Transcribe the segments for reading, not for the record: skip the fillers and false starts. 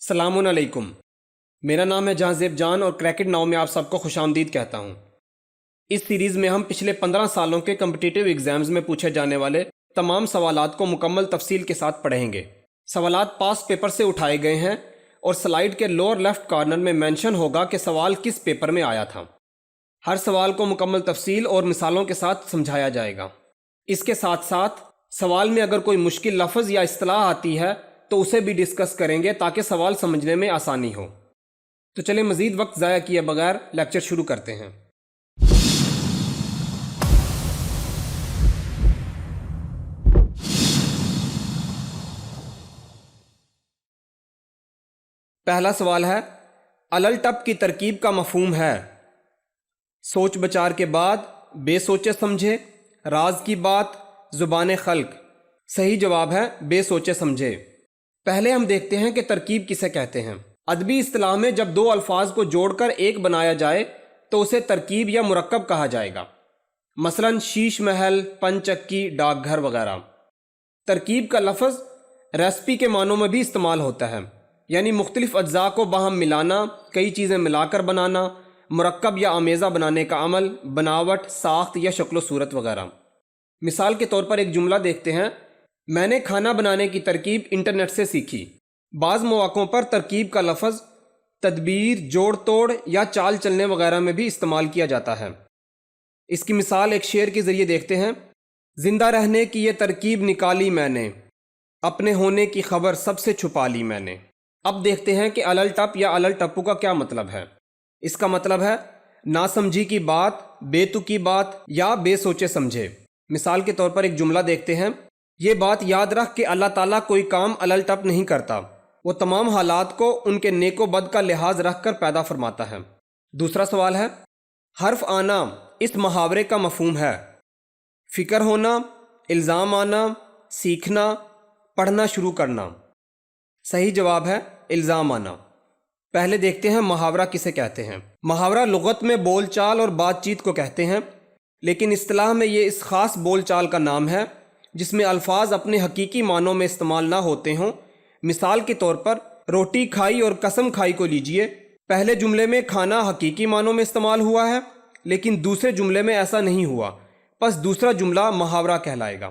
السلام علیکم۔ میرا نام ہے جہاں زیب جان اور کریکٹ ناؤ میں آپ سب کو خوش آمدید کہتا ہوں۔ اس سیریز میں ہم پچھلے 15 سالوں کے کمپٹیٹیو ایگزامز میں پوچھے جانے والے تمام سوالات کو مکمل تفصیل کے ساتھ پڑھیں گے۔ سوالات پاس پیپر سے اٹھائے گئے ہیں اور سلائیڈ کے لوور لیفٹ کارنر میں مینشن ہوگا کہ سوال کس پیپر میں آیا تھا۔ ہر سوال کو مکمل تفصیل اور مثالوں کے ساتھ سمجھایا جائے گا۔ اس کے ساتھ ساتھ سوال میں اگر کوئی مشکل لفظ یا اصطلاح آتی ہے تو اسے بھی ڈسکس کریں گے تاکہ سوال سمجھنے میں آسانی ہو۔ تو چلیں مزید وقت ضائع کیے بغیر لیکچر شروع کرتے ہیں۔ پہلا سوال ہے، الل ٹپ کی ترکیب کا مفہوم ہے؟ سوچ بچار کے بعد، بے سوچے سمجھے، راز کی بات، زبان خلق۔ صحیح جواب ہے بے سوچے سمجھے۔ پہلے ہم دیکھتے ہیں کہ ترکیب کسے کہتے ہیں۔ ادبی اصطلاح میں جب دو الفاظ کو جوڑ کر ایک بنایا جائے تو اسے ترکیب یا مرکب کہا جائے گا، مثلا شیش محل، پن چکی، ڈاک گھر وغیرہ۔ ترکیب کا لفظ ریسپی کے معنوں میں بھی استعمال ہوتا ہے، یعنی مختلف اجزاء کو باہم ملانا، کئی چیزیں ملا کر بنانا، مرکب یا آمیزہ بنانے کا عمل، بناوٹ، ساخت یا شکل و صورت وغیرہ۔ مثال کے طور پر ایک جملہ دیکھتے ہیں، میں نے کھانا بنانے کی ترکیب انٹرنیٹ سے سیکھی۔ بعض مواقعوں پر ترکیب کا لفظ تدبیر، جوڑ توڑ یا چال چلنے وغیرہ میں بھی استعمال کیا جاتا ہے۔ اس کی مثال ایک شعر کے ذریعے دیکھتے ہیں، زندہ رہنے کی یہ ترکیب نکالی میں نے، اپنے ہونے کی خبر سب سے چھپا لی میں نے۔ اب دیکھتے ہیں کہ الل ٹپ یا الل ٹپو کا کیا مطلب ہے۔ اس کا مطلب ہے ناسمجھی کی بات، بے تکی بات یا بے سوچے سمجھے۔ مثال کے طور پر ایک جملہ دیکھتے ہیں، یہ بات یاد رکھ کہ اللہ تعالیٰ کوئی کام الل ٹپ نہیں کرتا، وہ تمام حالات کو ان کے نیک و بد کا لحاظ رکھ کر پیدا فرماتا ہے۔ دوسرا سوال ہے، حرف آنا اس محاورے کا مفہوم ہے؟ فکر ہونا، الزام آنا، سیکھنا، پڑھنا شروع کرنا۔ صحیح جواب ہے الزام آنا۔ پہلے دیکھتے ہیں محاورہ کسے کہتے ہیں۔ محاورہ لغت میں بول چال اور بات چیت کو کہتے ہیں، لیکن اصطلاح میں یہ اس خاص بول چال کا نام ہے جس میں الفاظ اپنے حقیقی معنوں میں استعمال نہ ہوتے ہوں۔ مثال کے طور پر روٹی کھائی اور قسم کھائی کو لیجئے۔ پہلے جملے میں کھانا حقیقی معنوں میں استعمال ہوا ہے، لیکن دوسرے جملے میں ایسا نہیں ہوا، پس دوسرا جملہ محاورہ کہلائے گا۔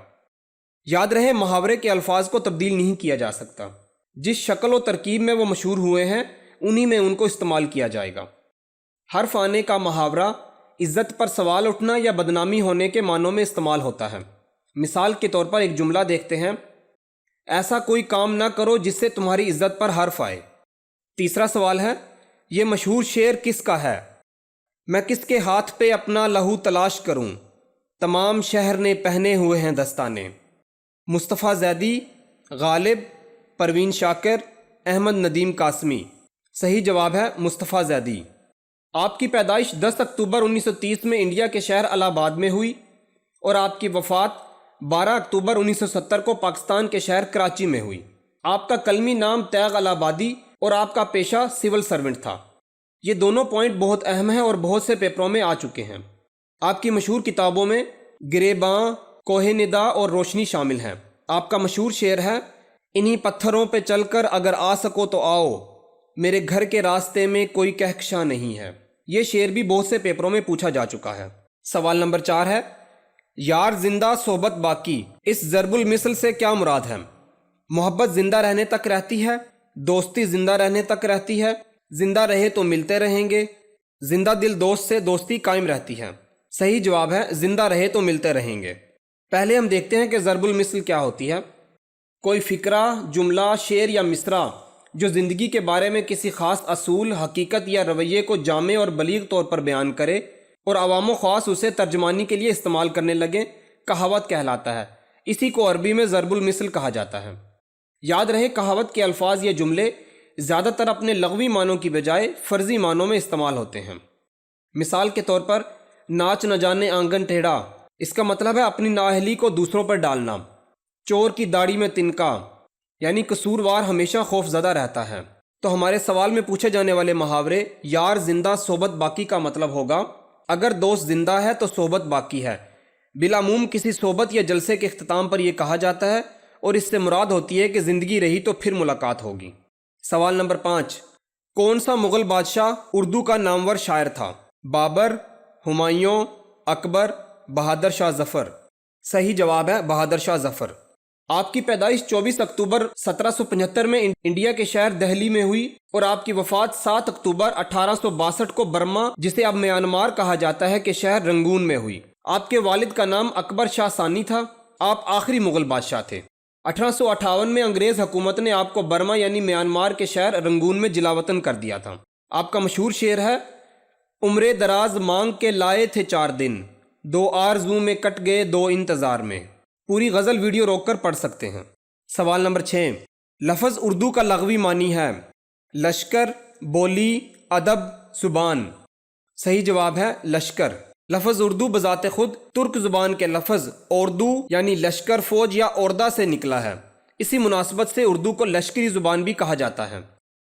یاد رہے محاورے کے الفاظ کو تبدیل نہیں کیا جا سکتا، جس شکل و ترکیب میں وہ مشہور ہوئے ہیں انہی میں ان کو استعمال کیا جائے گا۔ حرف آنے کا محاورہ عزت پر سوال اٹھنا یا بدنامی ہونے کے معنوں میں استعمال ہوتا ہے۔ مثال کے طور پر ایک جملہ دیکھتے ہیں، ایسا کوئی کام نہ کرو جس سے تمہاری عزت پر حرف آئے۔ تیسرا سوال ہے، یہ مشہور شعر کس کا ہے؟ میں کس کے ہاتھ پہ اپنا لہو تلاش کروں، تمام شہر نے پہنے ہوئے ہیں دستانے۔ مصطفیٰ زیدی، غالب، پروین شاکر، احمد ندیم قاسمی۔ صحیح جواب ہے مصطفیٰ زیدی۔ آپ کی پیدائش 10 اکتوبر 1930 میں انڈیا کے شہر الہ آباد میں ہوئی اور آپ کی وفات 12 اکتوبر 1970 کو پاکستان کے شہر کراچی میں ہوئی۔ آپ کا قلمی نام تیغ الہ آبادی اور آپ کا پیشہ سول سرونٹ تھا۔ یہ دونوں پوائنٹ بہت اہم ہیں اور بہت سے پیپروں میں آ چکے ہیں۔ آپ کی مشہور کتابوں میں گریباں، کوہ ندا اور روشنی شامل ہیں۔ آپ کا مشہور شعر ہے، انہی پتھروں پہ چل کر اگر آ سکو تو آؤ، میرے گھر کے راستے میں کوئی کہکشاں نہیں ہے۔ یہ شعر بھی بہت سے پیپروں میں پوچھا جا چکا ہے۔ سوال نمبر 4 ہے، یار زندہ صحبت باقی اس ضرب المثل سے کیا مراد ہے؟ محبت زندہ رہنے تک رہتی ہے، دوستی زندہ رہنے تک رہتی ہے، زندہ رہے تو ملتے رہیں گے، زندہ دل دوست سے دوستی قائم رہتی ہے۔ صحیح جواب ہے زندہ رہے تو ملتے رہیں گے۔ پہلے ہم دیکھتے ہیں کہ ضرب المثل کیا ہوتی ہے۔ کوئی فقرہ، جملہ، شعر یا مصرع جو زندگی کے بارے میں کسی خاص اصول، حقیقت یا رویے کو جامع اور بلیغ طور پر بیان کرے اور عوام و خواص اسے ترجمانی کے لیے استعمال کرنے لگے، کہاوت کہلاتا ہے۔ اسی کو عربی میں ضرب المثل کہا جاتا ہے۔ یاد رہے کہاوت کے الفاظ یا جملے زیادہ تر اپنے لغوی معنوں کی بجائے فرضی معنوں میں استعمال ہوتے ہیں۔ مثال کے طور پر ناچ نہ جانے آنگن ٹیڑھا، اس کا مطلب ہے اپنی نااہلی کو دوسروں پر ڈالنا۔ چور کی داڑھی میں تنکا، یعنی قصوروار ہمیشہ خوف زدہ رہتا ہے۔ تو ہمارے سوال میں پوچھے جانے والے محاورے یار زندہ صحبت باقی کا مطلب ہوگا، اگر دوست زندہ ہے تو صحبت باقی ہے۔ بالعموم کسی صحبت یا جلسے کے اختتام پر یہ کہا جاتا ہے اور اس سے مراد ہوتی ہے کہ زندگی رہی تو پھر ملاقات ہوگی۔ سوال نمبر 5، کون سا مغل بادشاہ اردو کا نامور شاعر تھا؟ بابر، ہمایوں، اکبر، بہادر شاہ ظفر؟ صحیح جواب ہے بہادر شاہ ظفر۔ آپ کی پیدائش 24 اکتوبر 1775 میں انڈیا کے شہر دہلی میں ہوئی اور آپ کی وفات 7 اکتوبر 1862 کو برما، جسے اب میانمار کہا جاتا ہے، کے شہر رنگون میں ہوئی۔ آپ کے والد کا نام اکبر شاہ ثانی تھا۔ آپ آخری مغل بادشاہ تھے۔ 1858 میں انگریز حکومت نے آپ کو برما یعنی میانمار کے شہر رنگون میں جلاوطن کر دیا تھا۔ آپ کا مشہور شعر ہے، عمر دراز مانگ کے لائے تھے 4 دن، 2 آرزو میں کٹ گئے 2 انتظار میں۔ پوری غزل ویڈیو روک کر پڑھ سکتے ہیں۔ سوال نمبر 6، لفظ اردو کا لغوی معنی ہے لشکر، بولی، ادب، زبان؟ صحیح جواب ہے لشکر۔ لفظ اردو بذات خود ترک زبان کے لفظ اردو یعنی لشکر، فوج یا اوردہ سے نکلا ہے۔ اسی مناسبت سے اردو کو لشکری زبان بھی کہا جاتا ہے۔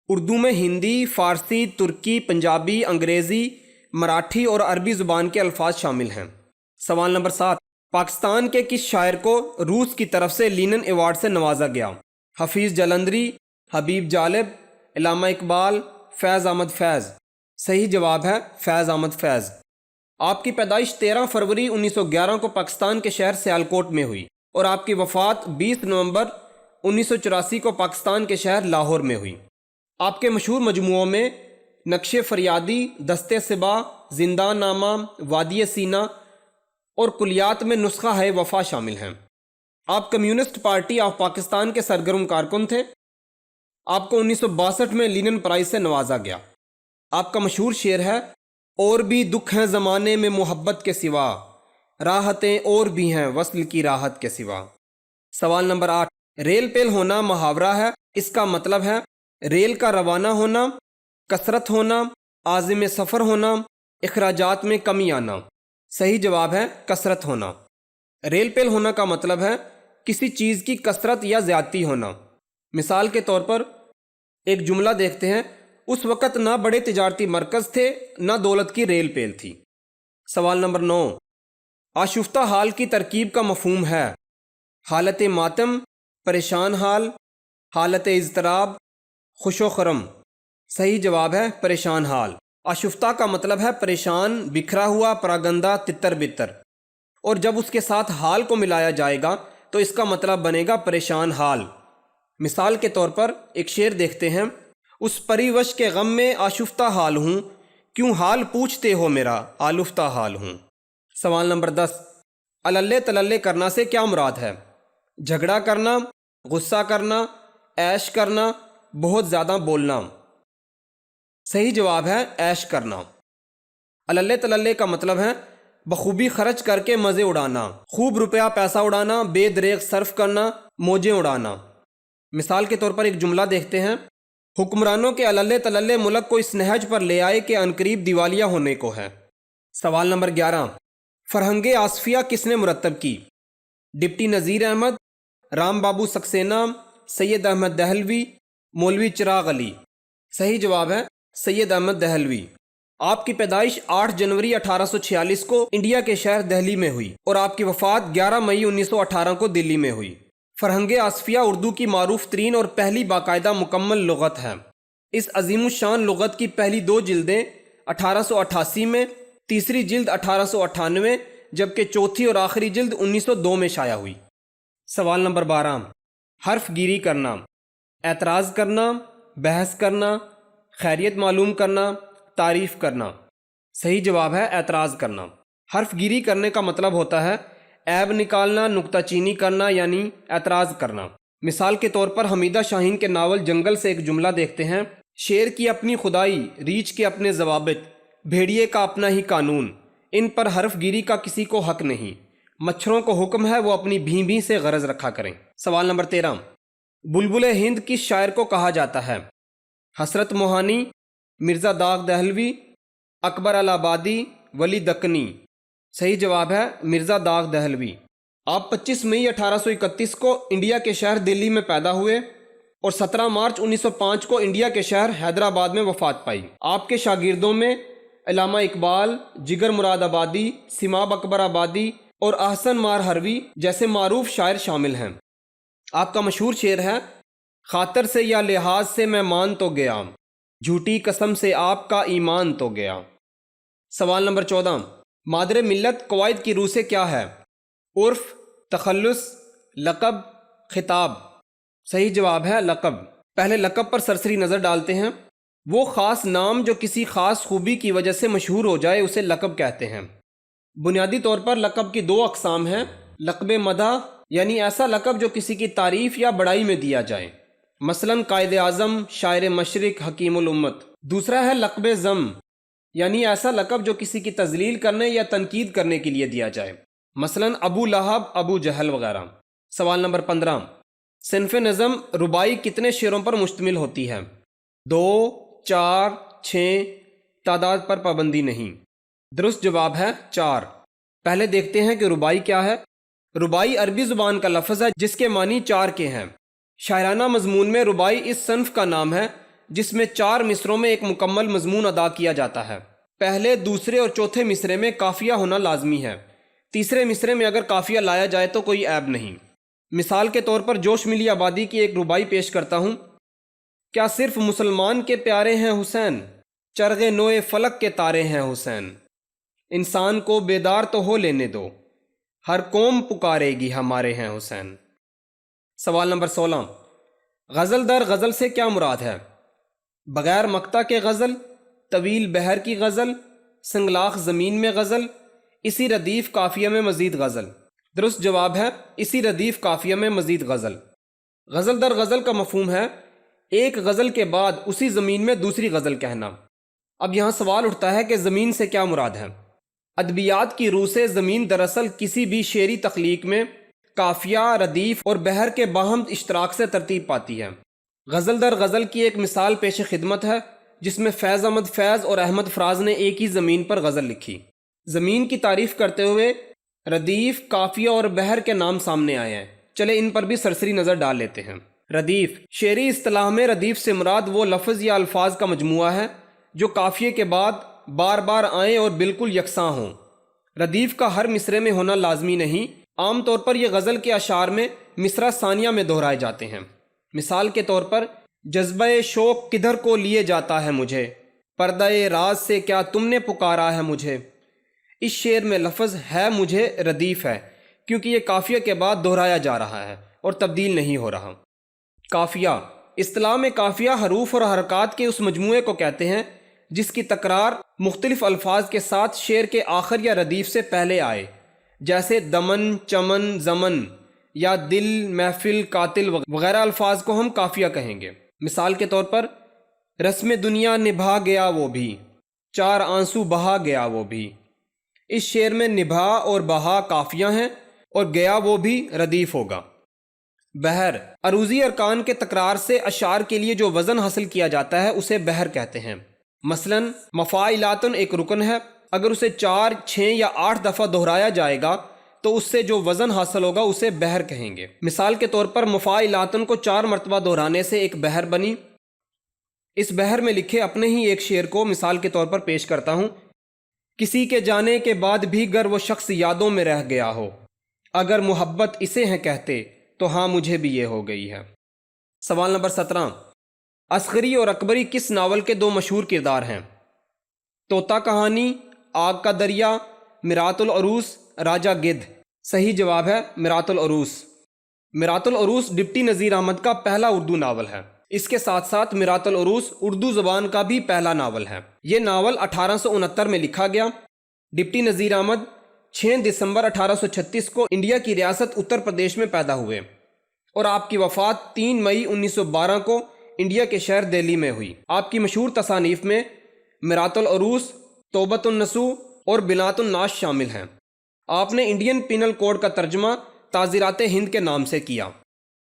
اردو میں ہندی، فارسی، ترکی، پنجابی، انگریزی، مراٹھی اور عربی زبان کے الفاظ شامل ہیں۔ سوال نمبر 7، پاکستان کے کس شاعر کو روس کی طرف سے لینن ایوارڈ سے نوازا گیا؟ حفیظ جلندری، حبیب جالب، علامہ اقبال، فیض احمد فیض؟ صحیح جواب ہے فیض احمد فیض۔ آپ کی پیدائش 13 فروری 1911 کو پاکستان کے شہر سیالکوٹ میں ہوئی اور آپ کی وفات 20 نومبر 1984 کو پاکستان کے شہر لاہور میں ہوئی۔ آپ کے مشہور مجموعوں میں نقش فریادی، دست صبا، زندان نامہ، وادی سینا اور کلیات میں نسخہ ہے وفا شامل ہیں۔ آپ کمیونسٹ پارٹی آف پاکستان کے سرگرم کارکن تھے۔ آپ کو 1962 میں لینن پرائز سے نوازا گیا۔ آپ کا مشہور شعر ہے، اور بھی دکھ ہیں زمانے میں محبت کے سوا، راحتیں اور بھی ہیں وصل کی راحت کے سوا۔ سوال نمبر 8، ریل پیل ہونا محاورہ ہے، اس کا مطلب ہے ریل کا روانہ ہونا، کثرت ہونا، عازم سفر ہونا، اخراجات میں کمی آنا؟ صحیح جواب ہے کثرت ہونا۔ ریل پیل ہونا کا مطلب ہے کسی چیز کی کثرت یا زیادتی ہونا۔ مثال کے طور پر ایک جملہ دیکھتے ہیں، اس وقت نہ بڑے تجارتی مرکز تھے نہ دولت کی ریل پیل تھی۔ سوال نمبر 9، آشفتہ حال کی ترکیب کا مفہوم ہے حالت ماتم، پریشان حال، حالت اضطراب، خوش و خرم؟ صحیح جواب ہے پریشان حال۔ آشفتہ کا مطلب ہے پریشان، بکھرا ہوا، پراگندہ، تتر بتر، اور جب اس کے ساتھ حال کو ملایا جائے گا تو اس کا مطلب بنے گا پریشان حال۔ مثال کے طور پر ایک شعر دیکھتے ہیں، اس پری وش کے غم میں آشفتہ حال ہوں، کیوں حال پوچھتے ہو میرا آلفتہ حال ہوں؟ سوال نمبر 10، اللے تللے کرنا سے کیا مراد ہے؟ جھگڑا کرنا، غصہ کرنا، عیش کرنا، بہت زیادہ بولنا؟ صحیح جواب ہے عیش کرنا۔ اللے تللے کا مطلب ہے بخوبی خرچ کر کے مزے اڑانا، خوب روپیہ پیسہ اڑانا، بے دریغ صرف کرنا، موجیں اڑانا۔ مثال کے طور پر ایک جملہ دیکھتے ہیں، حکمرانوں کے اللے تللے ملک کو اس نہج پر لے آئے کہ عنقریب دیوالیہ ہونے کو ہے۔ سوال نمبر 11، فرہنگ آصفیہ کس نے مرتب کی؟ ڈپٹی نذیر احمد، رام بابو سکسینہ، سید احمد دہلوی، مولوی چراغ علی؟ صحیح جواب ہے سید احمد دہلوی۔ آپ کی پیدائش 8 جنوری 1846 کو انڈیا کے شہر دہلی میں ہوئی اور آپ کی وفات 11 مئی 1918 کو دلی میں ہوئی۔ فرہنگ آصفیہ اردو کی معروف ترین اور پہلی باقاعدہ مکمل لغت ہے۔ اس عظیم الشان لغت کی پہلی 2 جلدیں 1888 میں، تیسری جلد 1898، جبکہ چوتھی اور آخری جلد 1902 میں شائع ہوئی۔ سوال نمبر 12، حرف گیری کرنا، اعتراض کرنا، بحث کرنا، خیریت معلوم کرنا، تعریف کرنا؟ صحیح جواب ہے اعتراض کرنا۔ حرف گیری کرنے کا مطلب ہوتا ہے عیب نکالنا، نکتہ چینی کرنا، یعنی اعتراض کرنا۔ مثال کے طور پر حمیدہ شاہین کے ناول جنگل سے ایک جملہ دیکھتے ہیں، شیر کی اپنی خدائی، ریچھ کے اپنے ضوابط، بھیڑیے کا اپنا ہی قانون، ان پر حرف گیری کا کسی کو حق نہیں، مچھروں کو حکم ہے وہ اپنی بھیں بھیں سے غرض رکھا کریں۔ سوال نمبر 13، بلبل ہند کس شاعر کو کہا جاتا ہے؟ حسرت موہانی، مرزا داغ دہلوی، اکبر الہآبادی، ولی دکنی؟ صحیح جواب ہے مرزا داغ دہلوی۔ آپ 25 مئی 1831 کو انڈیا کے شہر دلی میں پیدا ہوئے اور 17 مارچ 1905 کو انڈیا کے شہر حیدرآباد میں وفات پائی۔ آپ کے شاگردوں میں علامہ اقبال، جگر مراد آبادی، سماب اکبر آبادی اور احسن مار ہروی جیسے معروف شاعر شامل ہیں۔ آپ کا مشہور شعر ہے، خاطر سے یا لحاظ سے میں مان تو گیا، جھوٹی قسم سے آپ کا ایمان تو گیا۔ سوال نمبر 14، مادر ملت قواعد کی روح سے کیا ہے؟ عرف، تخلص، لقب، خطاب۔ صحیح جواب ہے لقب۔ پہلے لقب پر سرسری نظر ڈالتے ہیں۔ وہ خاص نام جو کسی خاص خوبی کی وجہ سے مشہور ہو جائے اسے لقب کہتے ہیں۔ بنیادی طور پر لقب کی دو اقسام ہیں، لقب مدح یعنی ایسا لقب جو کسی کی تعریف یا بڑائی میں دیا جائے، مثلا قائد اعظم، شاعر مشرق، حکیم الامت۔ دوسرا ہے لقب ذم یعنی ایسا لقب جو کسی کی تذلیل کرنے یا تنقید کرنے کے لیے دیا جائے، مثلا ابو لہب، ابو جہل وغیرہ۔ سوال نمبر 15، صنف نظم رباعی کتنے شعروں پر مشتمل ہوتی ہے؟ 2، 4، 6، تعداد پر پابندی نہیں۔ درست جواب ہے 4۔ پہلے دیکھتے ہیں کہ رباعی کیا ہے۔ رباعی عربی زبان کا لفظ ہے جس کے معنی 4 کے ہیں۔ شاعرانہ مضمون میں رباعی اس صنف کا نام ہے جس میں 4 مصروں میں ایک مکمل مضمون ادا کیا جاتا ہے۔ پہلے، دوسرے اور چوتھے مصرے میں قافیہ ہونا لازمی ہے، تیسرے مصرے میں اگر قافیہ لایا جائے تو کوئی عیب نہیں۔ مثال کے طور پر جوش ملی آبادی کی ایک رباعی پیش کرتا ہوں۔ کیا صرف مسلمان کے پیارے ہیں حسین، چرغ نوئے فلک کے تارے ہیں حسین، انسان کو بیدار تو ہو لینے دو، ہر قوم پکارے گی ہمارے ہیں حسین۔ سوال نمبر 16، غزل در غزل سے کیا مراد ہے؟ بغیر مقطع کے غزل، طویل بحر کی غزل، سنگلاخ زمین میں غزل، اسی ردیف قافیہ میں مزید غزل۔ درست جواب ہے اسی ردیف قافیہ میں مزید غزل۔ غزل در غزل کا مفہوم ہے ایک غزل کے بعد اسی زمین میں دوسری غزل کہنا۔ اب یہاں سوال اٹھتا ہے کہ زمین سے کیا مراد ہے؟ ادبیات کی روح سے زمین دراصل کسی بھی شعری تخلیق میں قافیہ، ردیف اور بحر کے باہم اشتراک سے ترتیب پاتی ہے۔ غزل در غزل کی ایک مثال پیش خدمت ہے جس میں فیض احمد فیض اور احمد فراز نے ایک ہی زمین پر غزل لکھی۔ زمین کی تعریف کرتے ہوئے ردیف، قافیہ اور بحر کے نام سامنے آئے ہیں، چلے ان پر بھی سرسری نظر ڈال لیتے ہیں۔ ردیف، شعری اصطلاح میں ردیف سے مراد وہ لفظ یا الفاظ کا مجموعہ ہے جو قافیے کے بعد بار بار آئیں اور بالکل یکساں ہوں۔ ردیف کا ہر مصرے میں ہونا لازمی نہیں، عام طور پر یہ غزل کے اشعار میں مصرع ثانیہ میں دہرائے جاتے ہیں۔ مثال کے طور پر جذبہ شوق کدھر کو لیے جاتا ہے مجھے، پردہ راز سے کیا تم نے پکارا ہے مجھے۔ اس شعر میں لفظ ہے مجھے ردیف ہے کیونکہ یہ قافیہ کے بعد دہرایا جا رہا ہے اور تبدیل نہیں ہو رہا۔ قافیہ، اصطلاح میں قافیہ حروف اور حرکات کے اس مجموعے کو کہتے ہیں جس کی تکرار مختلف الفاظ کے ساتھ شعر کے آخر یا ردیف سے پہلے آئے، جیسے دمن، چمن، زمن یا دل، محفل، قاتل وغیرہ الفاظ کو ہم قافیہ کہیں گے۔ مثال کے طور پر رسم دنیا نبھا گیا وہ بھی، 4 آنسو بہا گیا وہ بھی۔ اس شعر میں نبھا اور بہا قافیہ ہیں اور گیا وہ بھی ردیف ہوگا۔ بحر، عروضی ارکان کے تکرار سے اشعار کے لیے جو وزن حاصل کیا جاتا ہے اسے بحر کہتے ہیں۔ مثلا مفاعلاتن ایک رکن ہے، اگر اسے 4، 6 یا 8 دفعہ دہرایا جائے گا تو اس سے جو وزن حاصل ہوگا اسے بحر کہیں گے۔ مثال کے طور پر مفاعلاتن کو 4 مرتبہ دہرانے سے ایک بحر بنی۔ اس بحر میں لکھے اپنے ہی ایک شعر کو مثال کے طور پر پیش کرتا ہوں۔ کسی کے جانے کے بعد بھی گر وہ شخص یادوں میں رہ گیا ہو، اگر محبت اسے ہیں کہتے تو ہاں مجھے بھی یہ ہو گئی ہے۔ سوال نمبر 17، اصغری اور اکبری کس ناول کے 2 مشہور کردار ہیں؟ طوطا کہانی، آگ کا دریا، میرات العروس، راجہ گدھ۔ صحیح جواب ہے میرات العروس۔ میرات العروس ڈپٹی نذیر احمد کا پہلا اردو ناول ہے۔ اس کے ساتھ ساتھ میرات العروس اردو زبان کا بھی پہلا ناول ہے۔ یہ ناول 1869 میں لکھا گیا۔ ڈپٹی نذیر احمد 6 دسمبر 1836 کو انڈیا کی ریاست اتر پردیش میں پیدا ہوئے اور آپ کی وفات 3 مئی 1912 کو انڈیا کے شہر دہلی میں ہوئی۔ آپ کی مشہور تصانیف میں میرات العروس، توبۃ النصوح اور بنات الناس شامل ہیں۔ آپ نے انڈین پینل کوڈ کا ترجمہ تعزیرات ہند کے نام سے کیا۔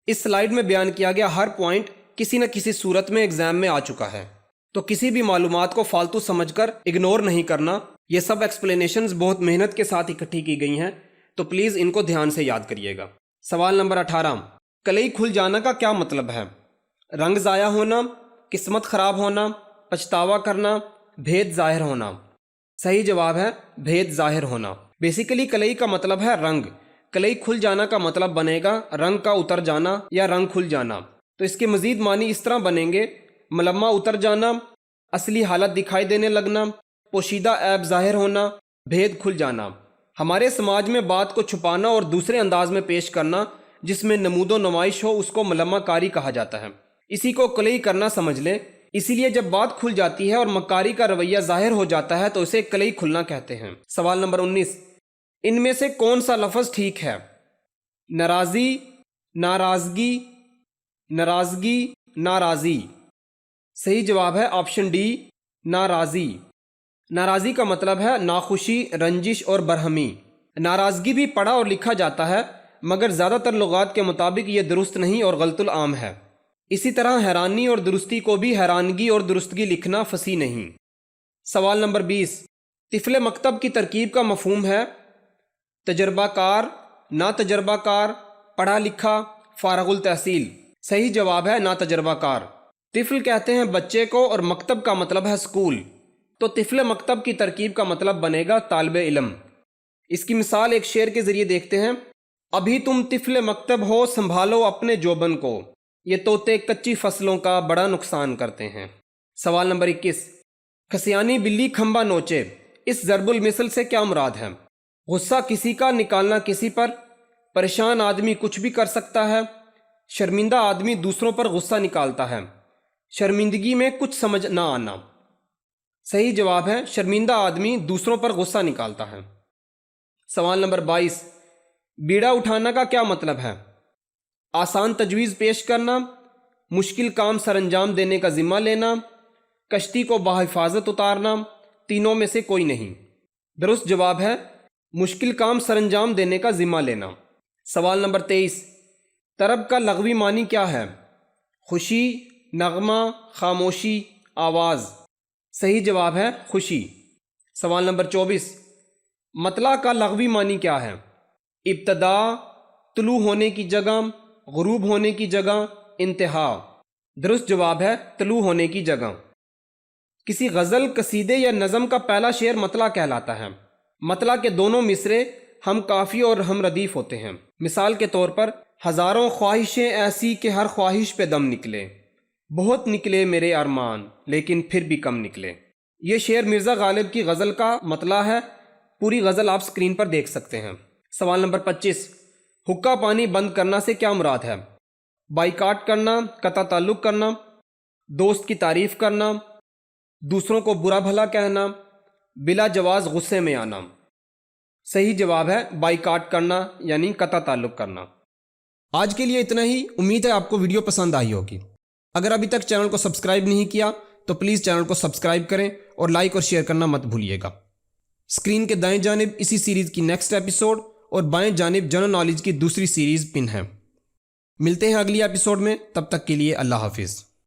اس سلائیڈ میں بیان کیا گیا ہر پوائنٹ کسی نہ کسی صورت میں ایگزام میں آ چکا ہے، تو کسی بھی معلومات کو فالتو سمجھ کر اگنور نہیں کرنا۔ یہ سب ایکسپلینیشنز بہت محنت کے ساتھ اکٹھی کی گئی ہیں، تو پلیز ان کو دھیان سے یاد کریے گا۔ سوال نمبر 18، کلئی کھل جانا کا کیا مطلب ہے؟ رنگ ضائع ہونا، قسمت خراب ہونا، پچھتاوا کرنا، بھید ظاہر ہونا۔ صحیح جواب ہے بھید ظاہر ہونا۔ بیسیکلی کلئی کا مطلب ہے رنگ۔ کلئی کھل جانا کا مطلب بنے گا رنگ کا اتر جانا یا رنگ کھل جانا۔ تو اس کے مزید معنی اس طرح بنیں گے: ملمہ اتر جانا، اصلی حالت دکھائی دینے لگنا، پوشیدہ عیب ظاہر ہونا، بھید کھل جانا۔ ہمارے سماج میں بات کو چھپانا اور دوسرے انداز میں پیش کرنا جس میں نمود و نمائش ہو اس کو ملمہ کاری کہا جاتا ہے۔ اسی کو کلئی کرنا سمجھ لیں۔ اسی لیے جب بات کھل جاتی ہے اور مکاری کا رویہ ظاہر ہو جاتا ہے تو اسے کلئی کھلنا کہتے ہیں۔ سوال نمبر 19، ان میں سے کون سا لفظ ٹھیک ہے؟ ناراضی، ناراضگی، ناراضگی، ناراضی۔ صحیح جواب ہے آپشن ڈی، ناراضی۔ ناراضی کا مطلب ہے ناخوشی، رنجش اور برہمی۔ ناراضگی بھی پڑھا اور لکھا جاتا ہے مگر زیادہ تر لغات کے مطابق یہ درست نہیں اور غلط العام ہے۔ اسی طرح حیرانی اور درستی کو بھی حیرانگی اور درستگی لکھنا فصیح نہیں۔ سوال نمبر 20، طفل مکتب کی ترکیب کا مفہوم ہے: تجربہ کار، نا تجربہ کار، پڑھا لکھا، فارغ التحصیل۔ صحیح جواب ہے نا تجربہ کار۔ طفل کہتے ہیں بچے کو اور مکتب کا مطلب ہے اسکول، تو طفل مکتب کی ترکیب کا مطلب بنے گا طالب علم۔ اس کی مثال ایک شعر کے ذریعے دیکھتے ہیں: ابھی تم طفل مکتب ہو، سنبھالو اپنے جوبن کو، یہ طوطے کچی فصلوں کا بڑا نقصان کرتے ہیں۔ سوال نمبر 21، کھسیانی بلی کھمبا نوچے، اس ضرب المثل سے کیا مراد ہے؟ غصہ کسی کا نکالنا کسی پر، پریشان آدمی کچھ بھی کر سکتا ہے، شرمندہ آدمی دوسروں پر غصہ نکالتا ہے، شرمندگی میں کچھ سمجھ نہ آنا۔ صحیح جواب ہے شرمندہ آدمی دوسروں پر غصہ نکالتا ہے۔ سوال نمبر 22، بیڑا اٹھانا کا کیا مطلب ہے؟ آسان تجویز پیش کرنا، مشکل کام سر انجام دینے کا ذمہ لینا، کشتی کو بحفاظت اتارنا، تینوں میں سے کوئی نہیں۔ درست جواب ہے مشکل کام سر انجام دینے کا ذمہ لینا۔ سوال نمبر 23، طرب کا لغوی معنی کیا ہے؟ خوشی، نغمہ، خاموشی، آواز۔ صحیح جواب ہے خوشی۔ سوال نمبر 24، مطلع کا لغوی معنی کیا ہے؟ ابتدا، طلوع ہونے کی جگہ، غروب ہونے کی جگہ، انتہا۔ درست جواب ہے طلوع ہونے کی جگہ۔ کسی غزل، قصیدے یا نظم کا پہلا شعر مطلع کہلاتا ہے۔ مطلع کے دونوں مصرے ہم کافی اور ہم ردیف ہوتے ہیں۔ مثال کے طور پر: ہزاروں خواہشیں ایسی کہ ہر خواہش پہ دم نکلے، بہت نکلے میرے ارمان لیکن پھر بھی کم نکلے۔ یہ شعر مرزا غالب کی غزل کا مطلع ہے۔ پوری غزل آپ سکرین پر دیکھ سکتے ہیں۔ سوال نمبر 25، حقہ پانی بند کرنا سے کیا مراد ہے؟ بائیکاٹ کرنا، قطع تعلق کرنا، دوست کی تعریف کرنا، دوسروں کو برا بھلا کہنا، بلا جواز غصے میں آنا۔ صحیح جواب ہے بائیکاٹ کرنا یعنی قطع تعلق کرنا۔ آج کے لیے اتنا ہی۔ امید ہے آپ کو ویڈیو پسند آئی ہوگی۔ اگر ابھی تک چینل کو سبسکرائب نہیں کیا تو پلیز چینل کو سبسکرائب کریں اور لائک اور شیئر کرنا مت بھولیے گا۔ اسکرین کے دائیں جانب اسی سیریز کی نیکسٹ ایپیسوڈ اور بائیں جانب جنرل نالج کی دوسری سیریز پن ہے۔ ملتے ہیں اگلی ایپیسوڈ میں، تب تک کے لیے اللہ حافظ۔